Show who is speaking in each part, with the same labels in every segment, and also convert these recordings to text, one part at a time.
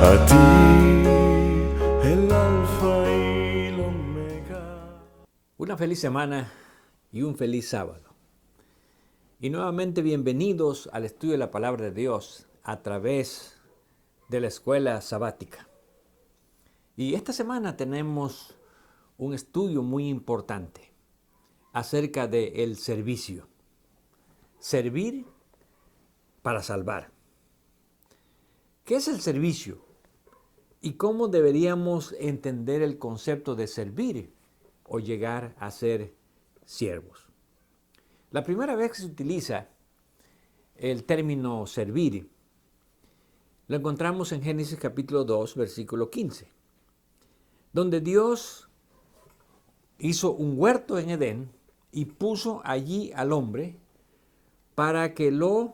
Speaker 1: A ti, el alfa y el omega.
Speaker 2: Una feliz semana y un feliz sábado. Y nuevamente bienvenidos al estudio de la Palabra de Dios a través de la escuela sabática. Y esta semana tenemos un estudio muy importante acerca del servicio. Servir para salvar. ¿Qué es el servicio? ¿Y cómo deberíamos entender el concepto de servir o llegar a ser siervos? La primera vez que se utiliza el término servir, lo encontramos en Génesis capítulo 2, versículo 15, donde Dios hizo un huerto en Edén y puso allí al hombre para que lo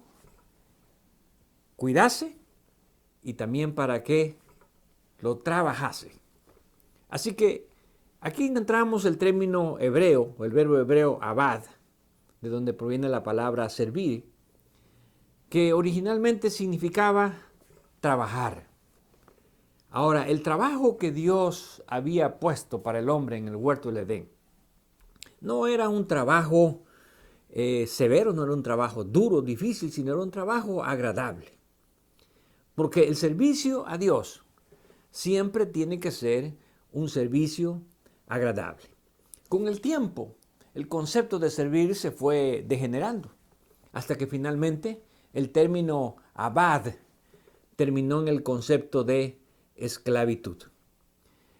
Speaker 2: cuidase y también para que lo trabajase. Así que aquí encontramos el término hebreo, o el verbo hebreo abad, de donde proviene la palabra servir, que originalmente significaba trabajar. Ahora, el trabajo que Dios había puesto para el hombre en el huerto del Edén no era un trabajo severo, no era un trabajo duro, difícil, sino era un trabajo agradable. Porque el servicio a Dios siempre tiene que ser un servicio agradable. Con el tiempo, el concepto de servir se fue degenerando, hasta que finalmente el término abad terminó en el concepto de esclavitud.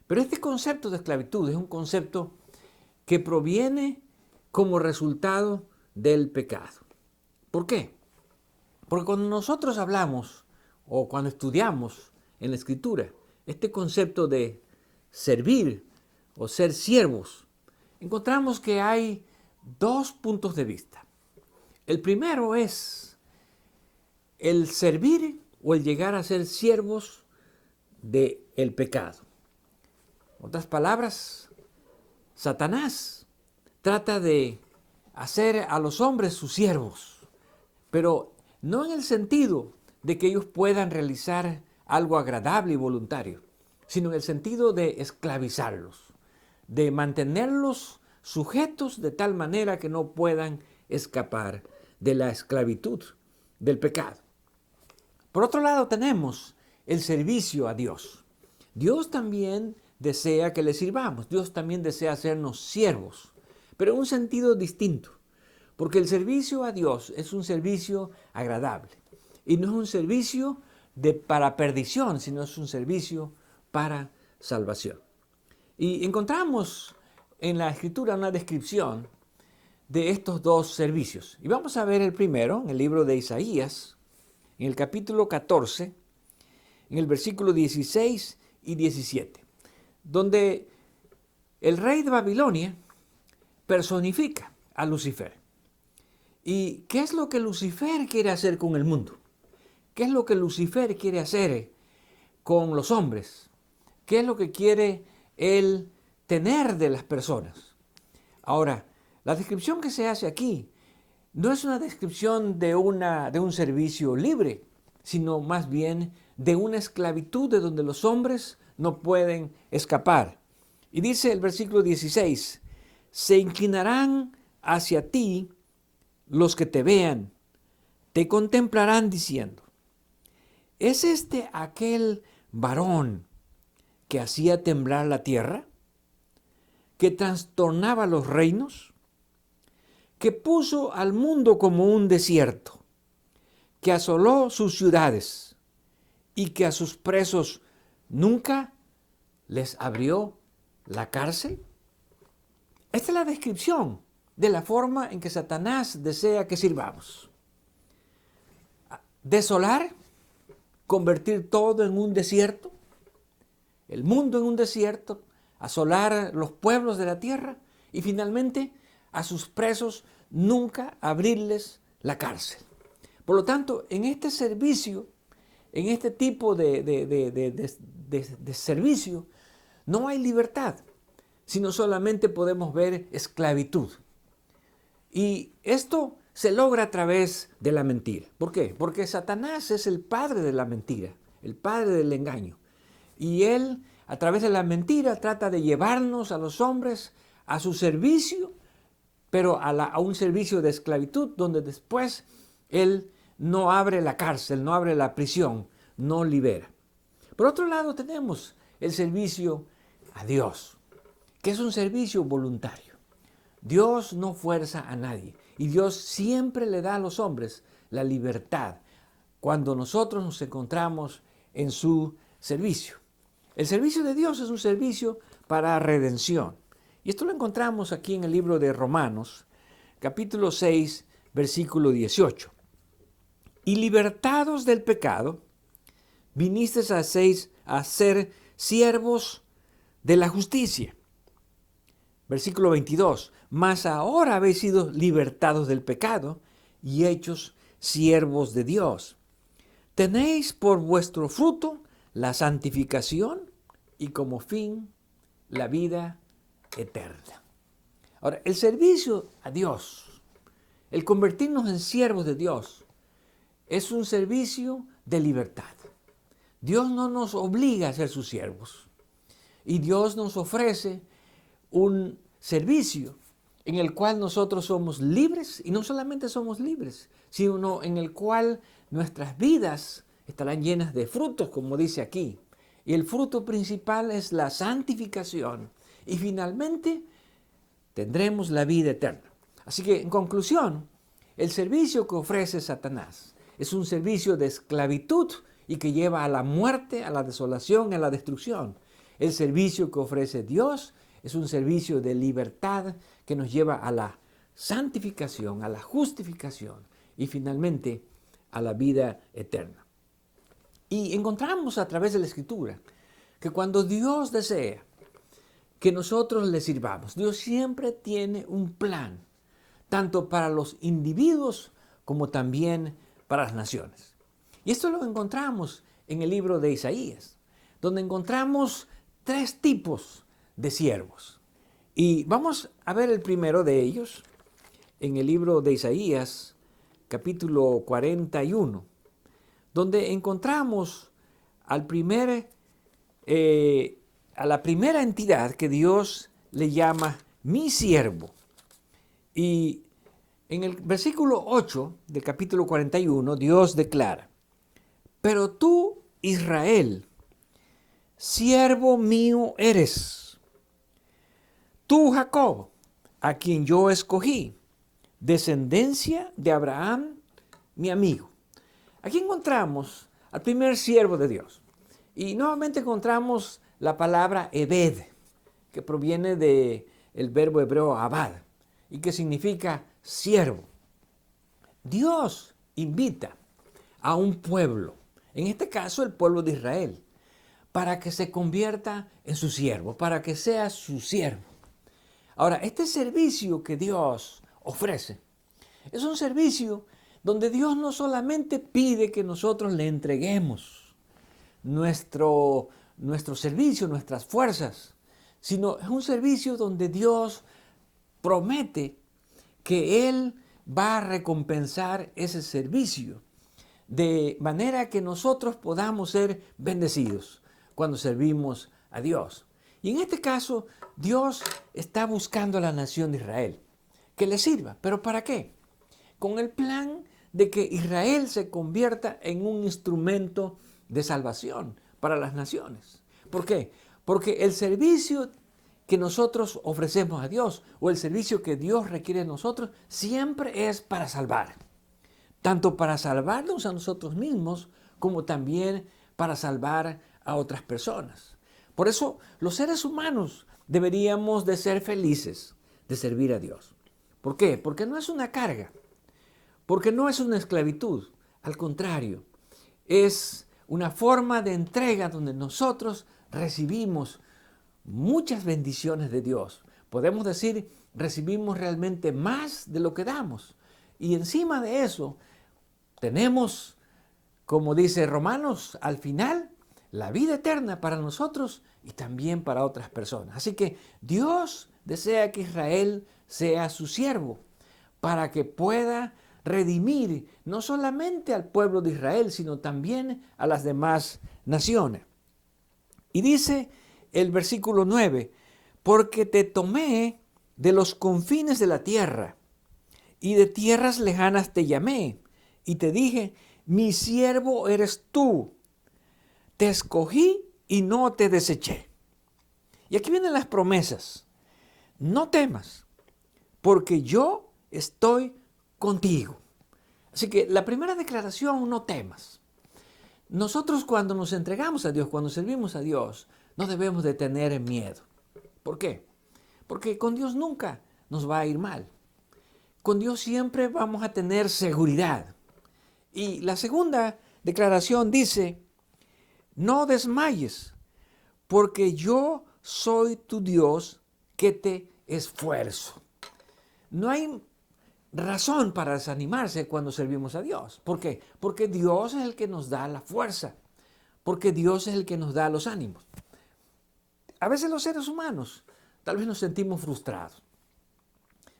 Speaker 2: Pero este concepto de esclavitud es un concepto que proviene como resultado del pecado. ¿Por qué? Porque cuando nosotros hablamos o cuando estudiamos en la Escritura este concepto de servir o ser siervos, encontramos que hay dos puntos de vista. El primero es el servir o el llegar a ser siervos del pecado. En otras palabras, Satanás trata de hacer a los hombres sus siervos, pero no en el sentido de que ellos puedan realizar algo agradable y voluntario, sino en el sentido de esclavizarlos, de mantenerlos sujetos de tal manera que no puedan escapar de la esclavitud del pecado. Por otro lado tenemos el servicio a Dios. Dios también desea que le sirvamos, Dios también desea hacernos siervos, pero en un sentido distinto, porque el servicio a Dios es un servicio agradable y no es un servicio para perdición, sino es un servicio para salvación. Y encontramos en la Escritura una descripción de estos dos servicios. Y vamos a ver el primero en el libro de Isaías, en el capítulo 14, en el versículo 16 y 17, donde el rey de Babilonia personifica a Lucifer. ¿Y qué es lo que Lucifer quiere hacer con el mundo? ¿Qué es lo que Lucifer quiere hacer con los hombres? ¿Qué es lo que quiere él tener de las personas? Ahora, la descripción que se hace aquí no es una descripción de un servicio libre, sino más bien de una esclavitud de donde los hombres no pueden escapar. Y dice el versículo 16, se inclinarán hacia ti los que te vean, te contemplarán diciendo, ¿es este aquel varón que hacía temblar la tierra? ¿Que trastornaba los reinos? ¿Que puso al mundo como un desierto? ¿Que asoló sus ciudades? ¿Y que a sus presos nunca les abrió la cárcel? Esta es la descripción de la forma en que Satanás desea que sirvamos. Desolar, convertir todo en un desierto, el mundo en un desierto, asolar los pueblos de la tierra y finalmente a sus presos nunca abrirles la cárcel. Por lo tanto, en este servicio, en este tipo de servicio, no hay libertad, sino solamente podemos ver esclavitud. Y esto se logra a través de la mentira. ¿Por qué? Porque Satanás es el padre de la mentira. el padre del engaño. Y él, a través de la mentira, trata de llevarnos a los hombres a su servicio, pero a un servicio de esclavitud, donde después él no abre la cárcel, no abre la prisión, no libera. Por otro lado tenemos el servicio a Dios, que es un servicio voluntario. Dios no fuerza a nadie y Dios siempre le da a los hombres la libertad cuando nosotros nos encontramos en su servicio. El servicio de Dios es un servicio para redención. Y esto lo encontramos aquí en el libro de Romanos, capítulo 6, versículo 18. Y libertados del pecado, vinisteis a ser siervos de la justicia. Versículo 22. Mas ahora habéis sido libertados del pecado y hechos siervos de Dios. Tenéis por vuestro fruto la santificación y como fin la vida eterna. Ahora, el servicio a Dios, el convertirnos en siervos de Dios, es un servicio de libertad. Dios no nos obliga a ser sus siervos y Dios nos ofrece un servicio en el cual nosotros somos libres, y no solamente somos libres, sino en el cual nuestras vidas estarán llenas de frutos, como dice aquí. Y el fruto principal es la santificación. Y finalmente tendremos la vida eterna. Así que, en conclusión, el servicio que ofrece Satanás es un servicio de esclavitud y que lleva a la muerte, a la desolación, a la destrucción. El servicio que ofrece Dios es un servicio de libertad que nos lleva a la santificación, a la justificación y finalmente a la vida eterna. Y encontramos a través de la Escritura que cuando Dios desea que nosotros le sirvamos, Dios siempre tiene un plan, tanto para los individuos como también para las naciones. Y esto lo encontramos en el libro de Isaías, donde encontramos 3 tipos de siervos. Y vamos a ver el primero de ellos en el libro de Isaías, capítulo 41, donde encontramos a la primera entidad que Dios le llama mi siervo. Y en el versículo 8 del capítulo 41, Dios declara: pero tú, Israel, siervo mío eres. Tú, Jacob, a quien yo escogí, descendencia de Abraham, mi amigo. Aquí encontramos al primer siervo de Dios. Y nuevamente encontramos la palabra Ebed, que proviene del verbo hebreo abad, y que significa siervo. Dios invita a un pueblo, en este caso el pueblo de Israel, para que se convierta en su siervo, para que sea su siervo. Ahora, este servicio que Dios ofrece es un servicio donde Dios no solamente pide que nosotros le entreguemos nuestro servicio, nuestras fuerzas, sino es un servicio donde Dios promete que Él va a recompensar ese servicio, de manera que nosotros podamos ser bendecidos cuando servimos a Dios. Y en este caso, Dios está buscando a la nación de Israel que le sirva. ¿Pero para qué? Con el plan de que Israel se convierta en un instrumento de salvación para las naciones. ¿Por qué? Porque el servicio que nosotros ofrecemos a Dios o el servicio que Dios requiere de nosotros siempre es para salvar. Tanto para salvarnos a nosotros mismos como también para salvar a otras personas. Por eso los seres humanos deberíamos de ser felices de servir a Dios. ¿Por qué? Porque no es una carga, porque no es una esclavitud. Al contrario, es una forma de entrega donde nosotros recibimos muchas bendiciones de Dios. Podemos decir, recibimos realmente más de lo que damos. Y encima de eso, tenemos, como dice Romanos, al final, la vida eterna para nosotros y también para otras personas. Así que Dios desea que Israel sea su siervo para que pueda redimir no solamente al pueblo de Israel, sino también a las demás naciones. Y dice el versículo 9, porque te tomé de los confines de la tierra, y de tierras lejanas te llamé, y te dije, mi siervo eres tú, te escogí y no te deseché. Y aquí vienen las promesas. No temas, porque yo estoy contigo. Así que la primera declaración, no temas. Nosotros cuando nos entregamos a Dios, cuando servimos a Dios, no debemos de tener miedo. ¿Por qué? Porque con Dios nunca nos va a ir mal. Con Dios siempre vamos a tener seguridad. Y la segunda declaración dice, no desmayes, porque yo soy tu Dios que te esfuerzo. No hay razón para desanimarse cuando servimos a Dios. ¿Por qué? Porque Dios es el que nos da la fuerza, porque Dios es el que nos da los ánimos. A veces los seres humanos tal vez nos sentimos frustrados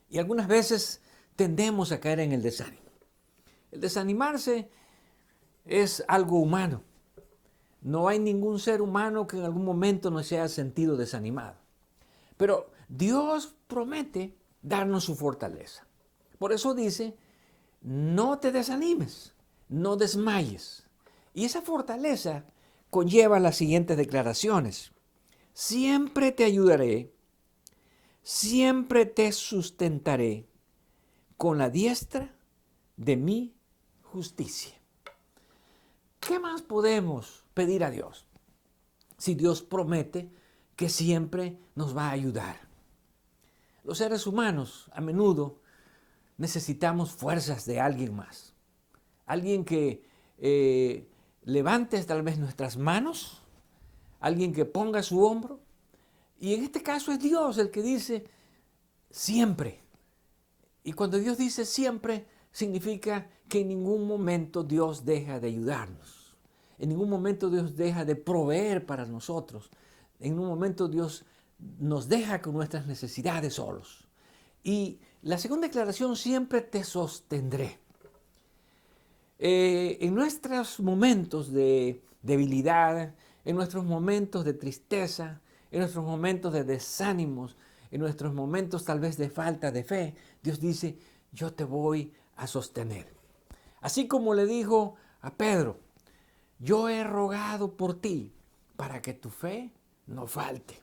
Speaker 2: y algunas veces tendemos a caer en el desánimo. El desanimarse es algo humano. No hay ningún ser humano que en algún momento no se haya sentido desanimado. Pero Dios promete darnos su fortaleza. Por eso dice, no te desanimes, no desmayes. Y esa fortaleza conlleva las siguientes declaraciones. Siempre te ayudaré, siempre te sustentaré con la diestra de mi justicia. ¿Qué más podemos pedir a Dios si Dios promete que siempre nos va a ayudar? Los seres humanos a menudo necesitamos fuerzas de alguien más. Alguien que levante tal vez nuestras manos, alguien que ponga su hombro. Y en este caso es Dios el que dice siempre. Y cuando Dios dice siempre, significa que en ningún momento Dios deja de ayudarnos. En ningún momento Dios deja de proveer para nosotros. En ningún momento Dios nos deja con nuestras necesidades solos. Y la segunda declaración, siempre te sostendré. En nuestros momentos de debilidad, en nuestros momentos de tristeza, en nuestros momentos de desánimos, en nuestros momentos tal vez de falta de fe, Dios dice, yo te voy a sostener. Así como le dijo a Pedro, yo he rogado por ti para que tu fe no falte.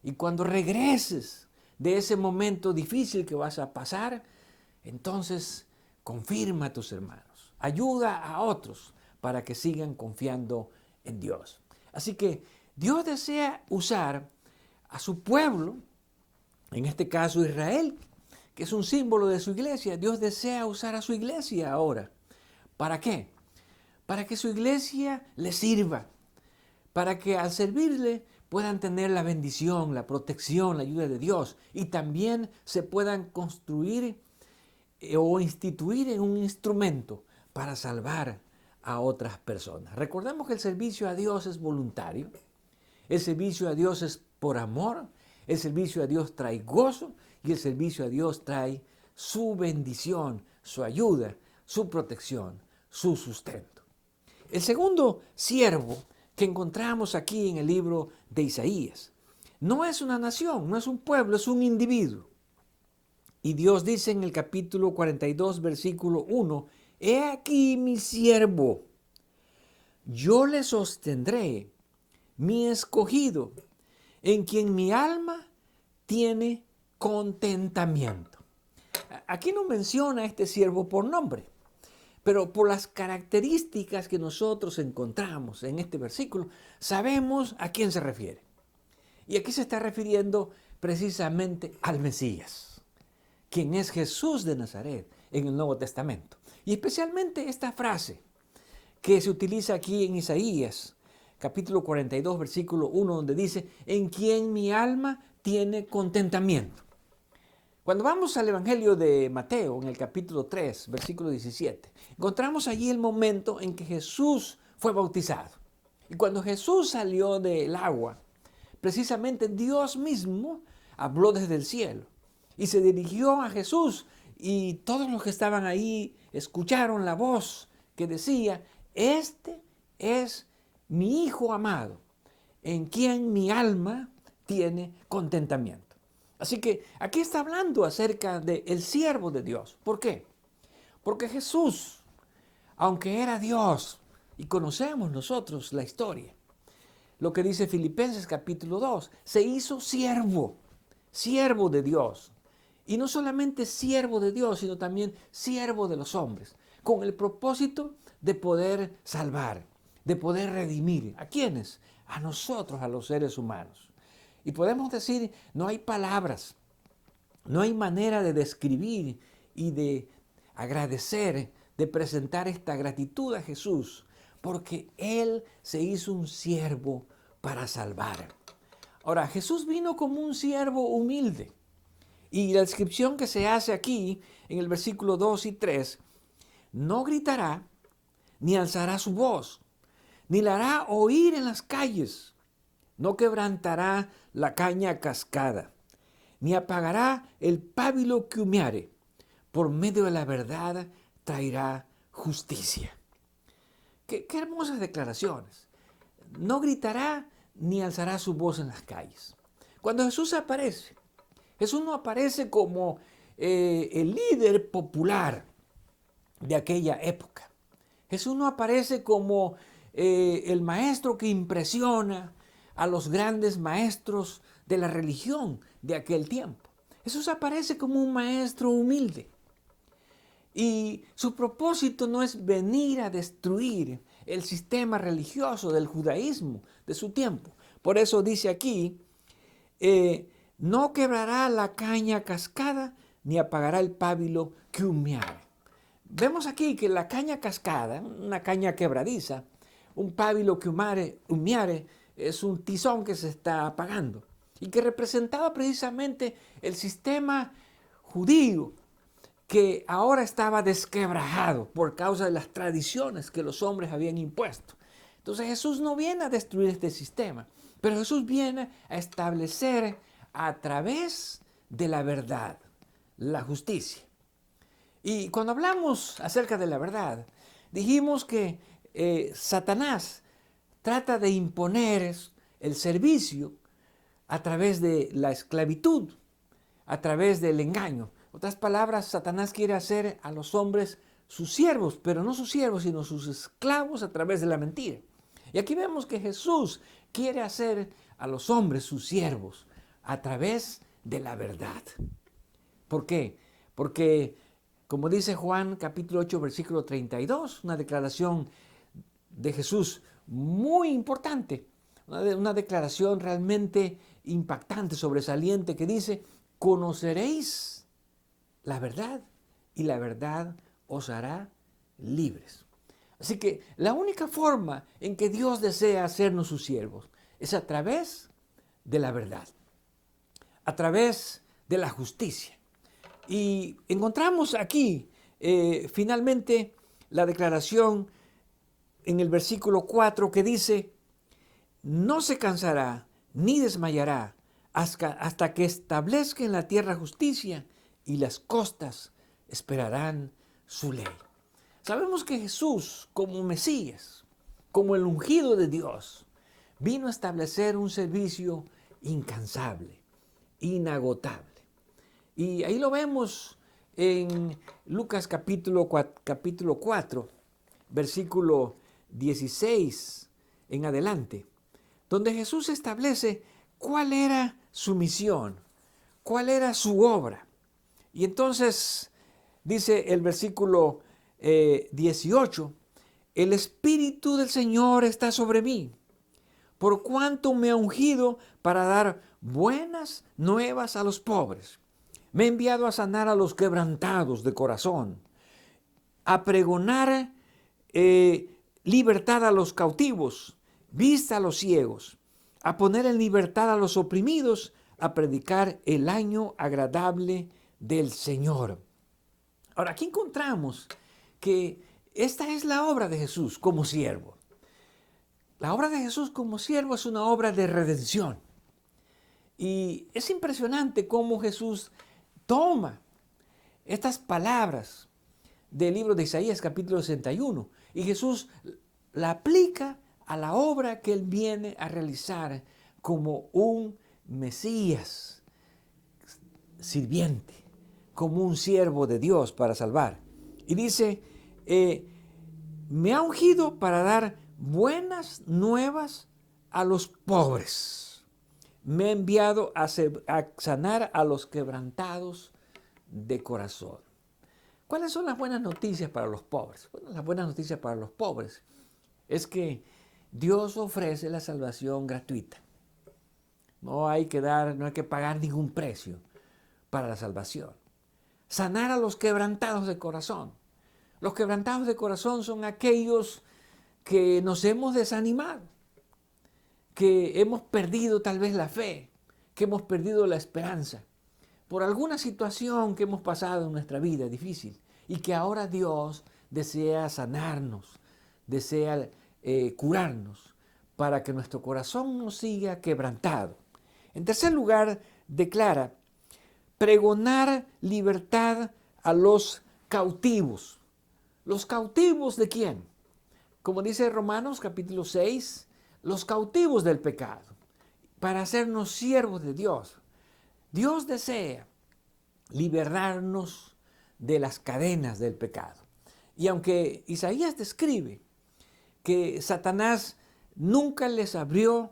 Speaker 2: Y cuando regreses de ese momento difícil que vas a pasar, entonces confirma a tus hermanos, ayuda a otros para que sigan confiando en Dios. Así que Dios desea usar a su pueblo, en este caso Israel, que es un símbolo de su iglesia. Dios desea usar a su iglesia ahora. ¿Para qué? Para que su iglesia le sirva, para que al servirle puedan tener la bendición, la protección, la ayuda de Dios y también se puedan construir o instituir en un instrumento para salvar a otras personas. Recordemos que el servicio a Dios es voluntario, el servicio a Dios es por amor, el servicio a Dios trae gozo y el servicio a Dios trae su bendición, su ayuda, su protección, su sustento. El segundo siervo que encontramos aquí en el libro de Isaías no es una nación, no es un pueblo, es un individuo. Y Dios dice en el capítulo 42, versículo 1, he aquí mi siervo, yo le sostendré, mi escogido, en quien mi alma tiene contentamiento. Aquí no menciona a este siervo por nombre, pero por las características que nosotros encontramos en este versículo, sabemos a quién se refiere. Y aquí se está refiriendo precisamente al Mesías, quien es Jesús de Nazaret en el Nuevo Testamento. Y especialmente esta frase que se utiliza aquí en Isaías, capítulo 42, versículo 1, donde dice, en quien mi alma tiene contentamiento. Cuando vamos al Evangelio de Mateo, en el capítulo 3, versículo 17, encontramos allí el momento en que Jesús fue bautizado. Y cuando Jesús salió del agua, precisamente Dios mismo habló desde el cielo y se dirigió a Jesús y todos los que estaban ahí escucharon la voz que decía, este es mi Hijo amado, en quien mi alma tiene contentamiento. Así que aquí está hablando acerca del siervo de Dios. ¿Por qué? Porque Jesús, aunque era Dios, y conocemos nosotros la historia, lo que dice Filipenses capítulo 2, se hizo siervo, siervo de Dios. Y no solamente siervo de Dios, sino también siervo de los hombres, con el propósito de poder salvar, de poder redimir. ¿A quiénes? A nosotros, a los seres humanos. Y podemos decir, no hay palabras, no hay manera de describir y de agradecer, de presentar esta gratitud a Jesús, porque Él se hizo un siervo para salvar. Ahora, Jesús vino como un siervo humilde. Y la descripción que se hace aquí, en el versículo 2 y 3, no gritará, ni alzará su voz, ni la hará oír en las calles, no quebrantará la caña cascada, ni apagará el pábilo que humeare, por medio de la verdad traerá justicia. Qué hermosas declaraciones. No gritará ni alzará su voz en las calles. Cuando Jesús aparece, Jesús no aparece como el líder popular de aquella época. Jesús no aparece como el maestro que impresiona a los grandes maestros de la religión de aquel tiempo. Jesús aparece como un maestro humilde. Y su propósito no es venir a destruir el sistema religioso del judaísmo de su tiempo. Por eso dice aquí, no quebrará la caña cascada, ni apagará el pábilo que humeare. Vemos aquí que la caña cascada, una caña quebradiza, un pábilo que humeare, es un tizón que se está apagando y que representaba precisamente el sistema judío que ahora estaba desquebrajado por causa de las tradiciones que los hombres habían impuesto. Entonces Jesús no viene a destruir este sistema, pero Jesús viene a establecer a través de la verdad, la justicia. Y cuando hablamos acerca de la verdad, dijimos que Satanás trata de imponer el servicio a través de la esclavitud, a través del engaño. En otras palabras, Satanás quiere hacer a los hombres sus siervos, pero no sus siervos, sino sus esclavos a través de la mentira. Y aquí vemos que Jesús quiere hacer a los hombres sus siervos a través de la verdad. ¿Por qué? Porque, como dice Juan capítulo 8, versículo 32, una declaración de Jesús muy importante, una declaración realmente impactante, sobresaliente, que dice, conoceréis la verdad y la verdad os hará libres. Así que la única forma en que Dios desea hacernos sus siervos es a través de la verdad, a través de la justicia. Y encontramos aquí finalmente la declaración en el versículo 4 que dice, no se cansará ni desmayará hasta que establezca en la tierra justicia y las costas esperarán su ley. Sabemos que Jesús, como Mesías, como el ungido de Dios, vino a establecer un servicio incansable, inagotable. Y ahí lo vemos en Lucas capítulo 4, versículo 16 en adelante, donde Jesús establece cuál era su misión, cuál era su obra. Y entonces dice el versículo 18, el Espíritu del Señor está sobre mí, por cuanto me ha ungido para dar buenas nuevas a los pobres. Me ha enviado a sanar a los quebrantados de corazón, a pregonar libertad a los cautivos, vista a los ciegos, a poner en libertad a los oprimidos, a predicar el año agradable del Señor. Ahora, aquí encontramos que esta es la obra de Jesús como siervo. La obra de Jesús como siervo es una obra de redención. Y es impresionante cómo Jesús toma estas palabras del libro de Isaías capítulo 61. Y Jesús la aplica a la obra que Él viene a realizar como un Mesías sirviente, como un siervo de Dios para salvar. Y dice, me ha ungido para dar buenas nuevas a los pobres. Me ha enviado a sanar a los quebrantados de corazón. ¿Cuáles son las buenas noticias para los pobres? Bueno, las buenas noticias para los pobres es que Dios ofrece la salvación gratuita. No hay que pagar ningún precio para la salvación. Sanar a los quebrantados de corazón. Los quebrantados de corazón son aquellos que nos hemos desanimado, que hemos perdido tal vez la fe, que hemos perdido la esperanza por alguna situación que hemos pasado en nuestra vida difícil y que ahora Dios desea sanarnos, desea curarnos para que nuestro corazón no siga quebrantado. En tercer lugar, declara pregonar libertad a los cautivos. ¿Los cautivos de quién? Como dice Romanos capítulo 6, los cautivos del pecado, para hacernos siervos de Dios. Dios desea liberarnos de las cadenas del pecado. Y aunque Isaías describe que Satanás nunca les abrió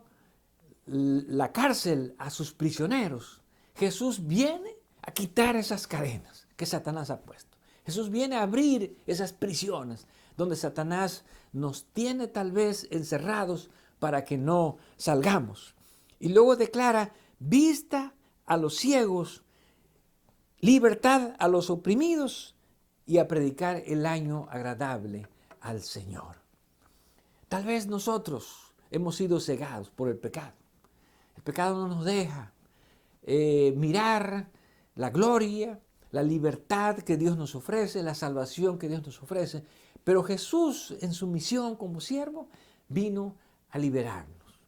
Speaker 2: la cárcel a sus prisioneros, Jesús viene a quitar esas cadenas que Satanás ha puesto. Jesús viene a abrir esas prisiones donde Satanás nos tiene tal vez encerrados para que no salgamos. Y luego declara vista a los ciegos, libertad a los oprimidos y a predicar el año agradable al Señor. Tal vez nosotros hemos sido cegados por el pecado. El pecado no nos deja mirar la gloria, la libertad que Dios nos ofrece, la salvación que Dios nos ofrece. Pero Jesús, en su misión como siervo, vino a liberarnos.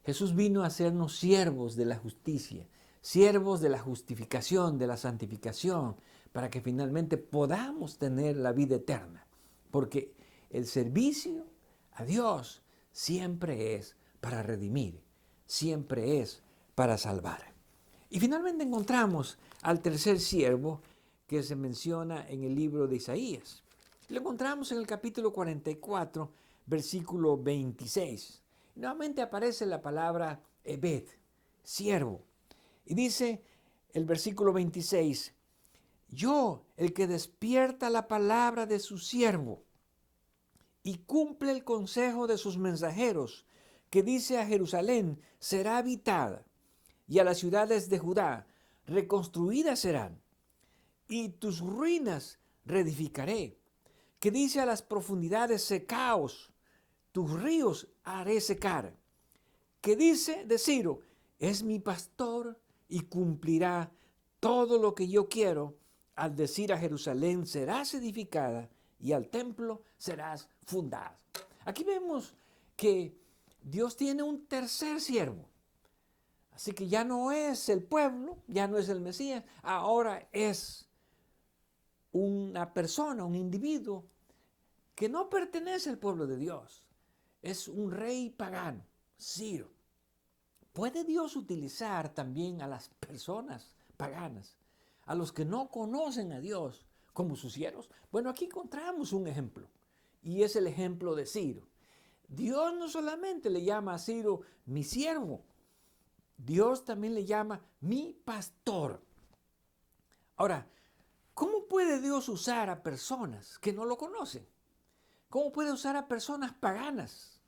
Speaker 2: Jesús vino a hacernos siervos de la justicia, siervos de la justificación, de la santificación, para que finalmente podamos tener la vida eterna. Porque el servicio a Dios siempre es para redimir, siempre es para salvar. Y finalmente encontramos al tercer siervo que se menciona en el libro de Isaías. Lo encontramos en el capítulo 44, versículo 26. Nuevamente aparece la palabra Ebed, siervo. Y dice el versículo 26, yo, el que despierta la palabra de su siervo y cumple el consejo de sus mensajeros, que dice a Jerusalén, será habitada, y a las ciudades de Judá, reconstruidas serán, y tus ruinas reedificaré, que dice a las profundidades, secaos, tus ríos haré secar, que dice de Ciro, es mi pastor y cumplirá todo lo que yo quiero, al decir a Jerusalén, serás edificada, y al templo serás fundada. Aquí vemos que Dios tiene un tercer siervo. Así que ya no es el pueblo, ya no es el Mesías, ahora es una persona, un individuo que no pertenece al pueblo de Dios. Es un rey pagano, Ciro. ¿Puede Dios utilizar también a las personas paganas, a los que no conocen a Dios como sus siervos? Bueno, aquí encontramos un ejemplo, y es el ejemplo de Ciro. Dios no solamente le llama a Ciro mi siervo, Dios también le llama mi pastor. Ahora, ¿cómo puede Dios usar a personas que no lo conocen? ¿Cómo puede usar a personas paganas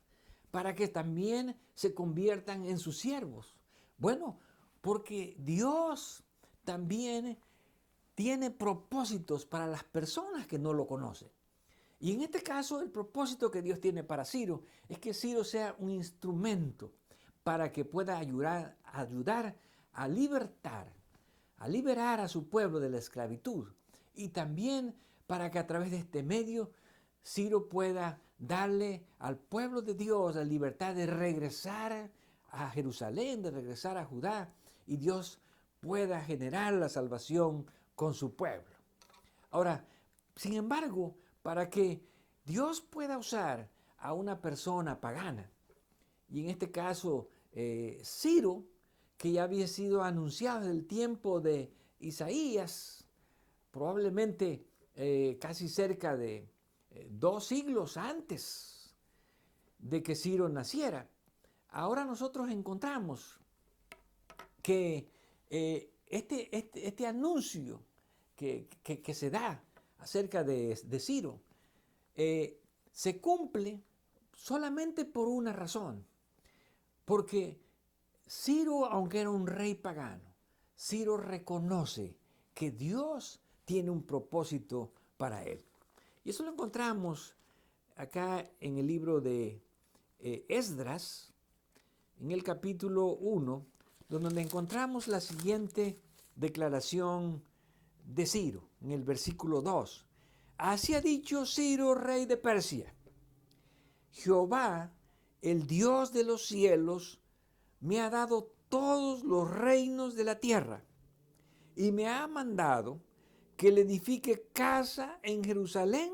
Speaker 2: para que también se conviertan en sus siervos? Bueno, porque Dios también tiene propósitos para las personas que no lo conocen. Y en este caso, el propósito que Dios tiene para Ciro es que Ciro sea un instrumento para que pueda ayudar a liberar a su pueblo de la esclavitud. Y también para que a través de este medio Ciro pueda darle al pueblo de Dios la libertad de regresar a Jerusalén, de regresar a Judá, y Dios pueda generar la salvación con su pueblo. Ahora, Sin embargo, para que Dios pueda usar a una persona pagana, y en este caso Ciro, que ya había sido anunciado en el tiempo de Isaías, probablemente casi cerca de 2 siglos antes de que Ciro naciera. Ahora nosotros encontramos que este anuncio que se da acerca de Ciro se cumple solamente por una razón. Porque Ciro, aunque era un rey pagano, Ciro reconoce que Dios tiene un propósito para él. Y eso lo encontramos acá en el libro de Esdras, en el capítulo 1, donde encontramos la siguiente declaración de Ciro, en el versículo 2. Así ha dicho Ciro, rey de Persia: Jehová, el Dios de los cielos, me ha dado todos los reinos de la tierra y me ha mandado que le edifique casa en Jerusalén,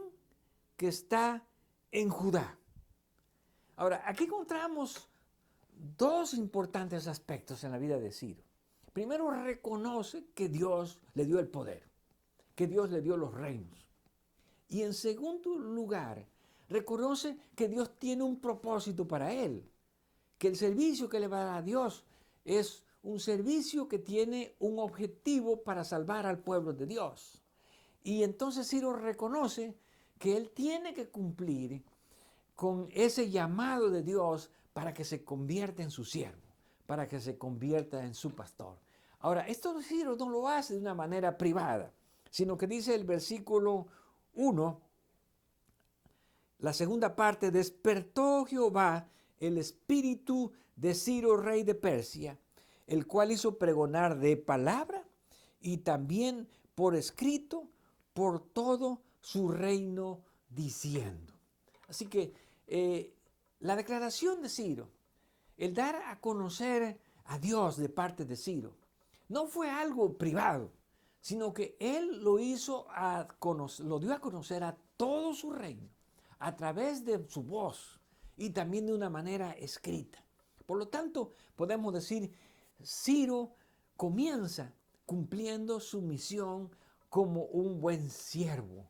Speaker 2: que está en Judá. Ahora, aquí encontramos dos importantes aspectos en la vida de Ciro. Primero, reconoce que Dios le dio el poder, que Dios le dio los reinos. Y en segundo lugar, reconoce que Dios tiene un propósito para él, que el servicio que le va a dar a Dios es un servicio que tiene un objetivo para salvar al pueblo de Dios. Y entonces Ciro reconoce que él tiene que cumplir con ese llamado de Dios para que se convierta en su siervo, para que se convierta en su pastor. Ahora, esto Ciro no lo hace de una manera privada, sino que dice el versículo 1, la segunda parte: despertó Jehová el espíritu de Ciro, rey de Persia, el cual hizo pregonar de palabra y también por escrito por todo su reino, diciendo. Así que la declaración de Ciro, el dar a conocer a Dios de parte de Ciro, no fue algo privado, sino que él lo hizo lo dio a conocer a todo su reino a través de su voz y también de una manera escrita. Por lo tanto, podemos decir, Ciro comienza cumpliendo su misión como un buen siervo,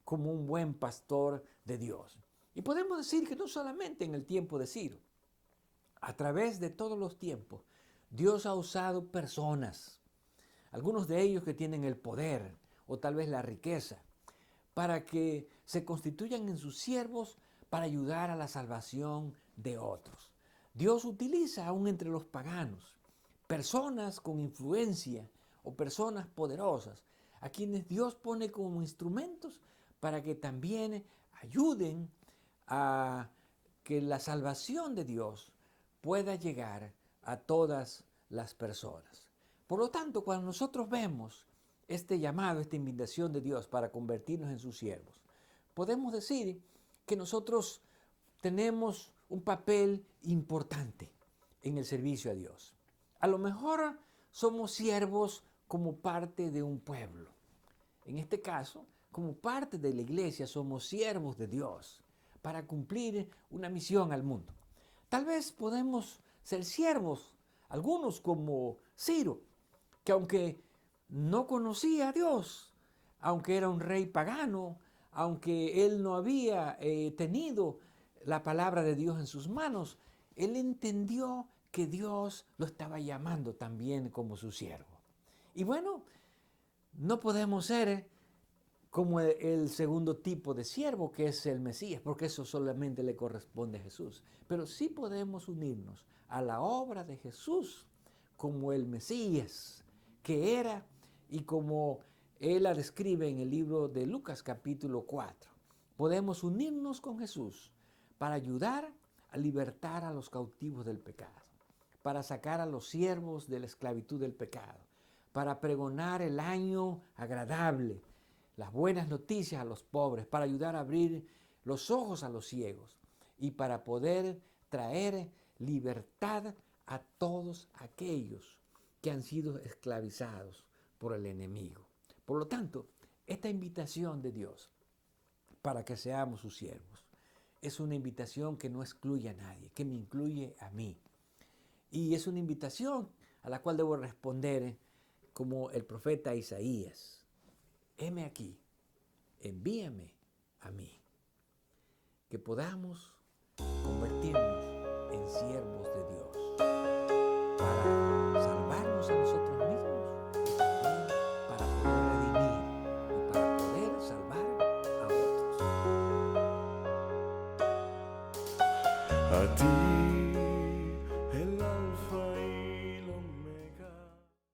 Speaker 2: como un buen pastor de Dios. Y podemos decir que no solamente en el tiempo de Ciro, a través de todos los tiempos, Dios ha usado personas, algunos de ellos que tienen el poder o tal vez la riqueza, para que se constituyan en sus siervos para ayudar a la salvación de otros. Dios utiliza aún entre los paganos personas con influencia o personas poderosas, a quienes Dios pone como instrumentos para que también ayuden a que la salvación de Dios pueda llegar a todas las personas. Por lo tanto, cuando nosotros vemos este llamado, esta invitación de Dios para convertirnos en sus siervos, podemos decir que nosotros tenemos un papel importante en el servicio a Dios. A lo mejor somos siervos como parte de un pueblo. En este caso, como parte de la iglesia, somos siervos de Dios para cumplir una misión al mundo. Tal vez podemos ser siervos, algunos como Ciro, que aunque no conocía a Dios, aunque era un rey pagano, aunque él no había tenido la palabra de Dios en sus manos, él entendió que Dios lo estaba llamando también como su siervo. Y bueno, no podemos ser como el segundo tipo de siervo, que es el Mesías, porque eso solamente le corresponde a Jesús. Pero sí podemos unirnos a la obra de Jesús como el Mesías, que era, y como él la describe en el libro de Lucas capítulo 4. Podemos unirnos con Jesús para ayudar a libertar a los cautivos del pecado, para sacar a los siervos de la esclavitud del pecado, para pregonar el año agradable, las buenas noticias a los pobres, para ayudar a abrir los ojos a los ciegos y para poder traer libertad a todos aquellos que han sido esclavizados por el enemigo. Por lo tanto, esta invitación de Dios para que seamos sus siervos. Es una invitación que no excluye a nadie, que me incluye a mí. Y es una invitación a la cual debo responder como el profeta Isaías. Heme aquí, envíame a mí. Que podamos convertirnos en siervos de Dios para salvarnos a nosotros mismos y también para poder redimir y para poder salvar a otros.
Speaker 1: A ti